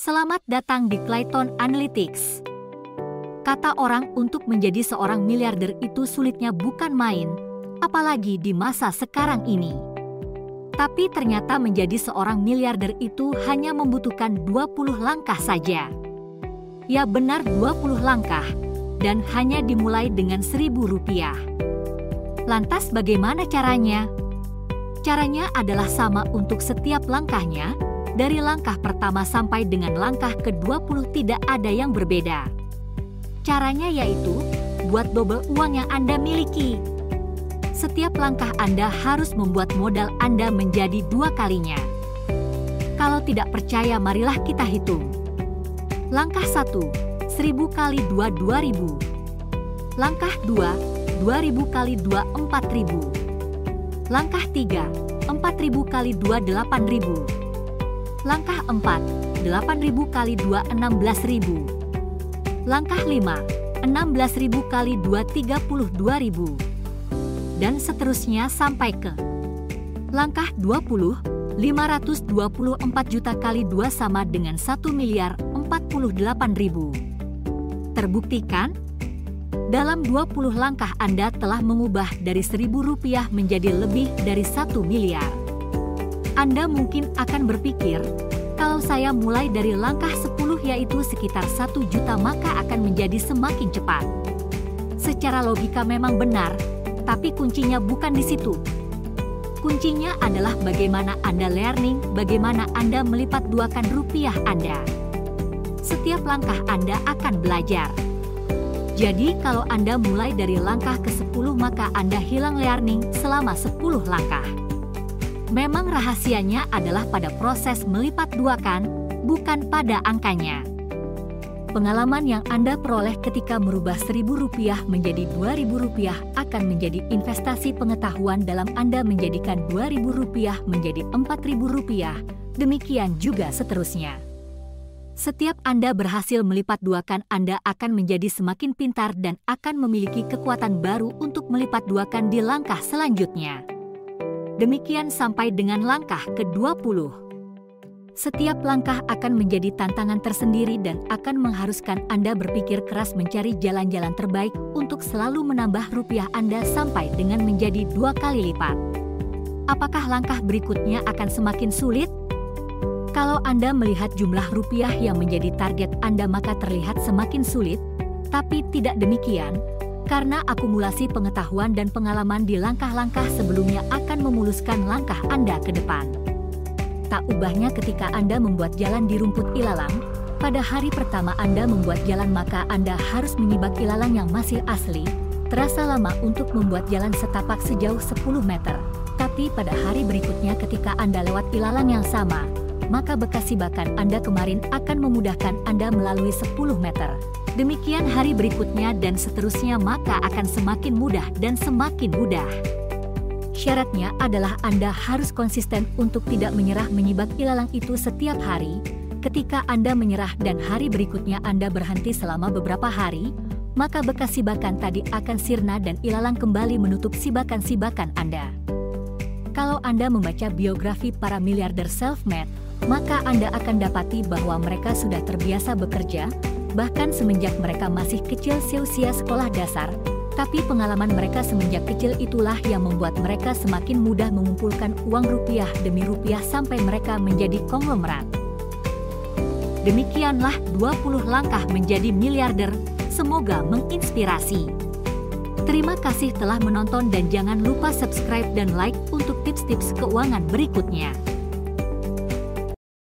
Selamat datang di Clayton Analytics. Kata orang untuk menjadi seorang miliarder itu sulitnya bukan main, apalagi di masa sekarang ini. Tapi ternyata menjadi seorang miliarder itu hanya membutuhkan 20 langkah saja. Ya benar 20 langkah, dan hanya dimulai dengan Rp1.000. Lantas bagaimana caranya? Caranya adalah sama untuk setiap langkahnya. Dari langkah pertama sampai dengan langkah ke-20 tidak ada yang berbeda. Caranya yaitu, buat double uang yang Anda miliki. Setiap langkah Anda harus membuat modal Anda menjadi 2 kalinya. Kalau tidak percaya marilah kita hitung. Langkah 1, 1000 kali 2, 2000. Langkah 2, 2000 kali 2, 4000. Langkah 3, 4000 kali 2, 8000. Langkah 4, 8.000 kali 2, 16.000. Langkah 5, 16.000 kali 2, 32.000. Dan seterusnya sampai ke langkah 20, 524 juta kali 2 sama dengan 1.048.000. Terbukti kan? Dalam 20 langkah Anda telah mengubah dari Rp1.000 menjadi lebih dari 1 miliar. Anda mungkin akan berpikir, kalau saya mulai dari langkah 10 yaitu sekitar 1 juta maka akan menjadi semakin cepat. Secara logika memang benar, tapi kuncinya bukan di situ. Kuncinya adalah bagaimana Anda learning, bagaimana Anda melipat duakan rupiah Anda. Setiap langkah Anda akan belajar. Jadi kalau Anda mulai dari langkah ke-10 maka Anda hilang learning selama 10 langkah. Memang rahasianya adalah pada proses melipat duakan, bukan pada angkanya. Pengalaman yang Anda peroleh ketika merubah Rp1.000 menjadi Rp2.000 akan menjadi investasi pengetahuan dalam Anda menjadikan Rp2.000 menjadi Rp4.000, demikian juga seterusnya. Setiap Anda berhasil melipat duakan Anda akan menjadi semakin pintar dan akan memiliki kekuatan baru untuk melipat duakan di langkah selanjutnya. Demikian sampai dengan langkah ke-20. Setiap langkah akan menjadi tantangan tersendiri dan akan mengharuskan Anda berpikir keras mencari jalan-jalan terbaik untuk selalu menambah rupiah Anda sampai dengan menjadi 2 kali lipat. Apakah langkah berikutnya akan semakin sulit? Kalau Anda melihat jumlah rupiah yang menjadi target Anda maka terlihat semakin sulit, tapi tidak demikian. Karena akumulasi pengetahuan dan pengalaman di langkah-langkah sebelumnya akan memuluskan langkah Anda ke depan. Tak ubahnya ketika Anda membuat jalan di rumput ilalang, pada hari pertama Anda membuat jalan maka Anda harus menyibak ilalang yang masih asli, terasa lama untuk membuat jalan setapak sejauh 10 meter. Tapi pada hari berikutnya ketika Anda lewat ilalang yang sama, maka bekas sibakan Anda kemarin akan memudahkan Anda melalui 10 meter. Demikian hari berikutnya dan seterusnya maka akan semakin mudah dan semakin mudah. Syaratnya adalah Anda harus konsisten untuk tidak menyerah menyibak ilalang itu setiap hari. Ketika Anda menyerah dan hari berikutnya Anda berhenti selama beberapa hari, maka bekas sibakan tadi akan sirna dan ilalang kembali menutup sibakan-sibakan Anda. Kalau Anda membaca biografi para miliarder self-made, maka Anda akan dapati bahwa mereka sudah terbiasa bekerja, bahkan semenjak mereka masih kecil seusia sekolah dasar, tapi pengalaman mereka semenjak kecil itulah yang membuat mereka semakin mudah mengumpulkan uang rupiah demi rupiah sampai mereka menjadi konglomerat. Demikianlah 20 langkah menjadi miliarder, semoga menginspirasi. Terima kasih telah menonton dan jangan lupa subscribe dan like untuk tips-tips keuangan berikutnya.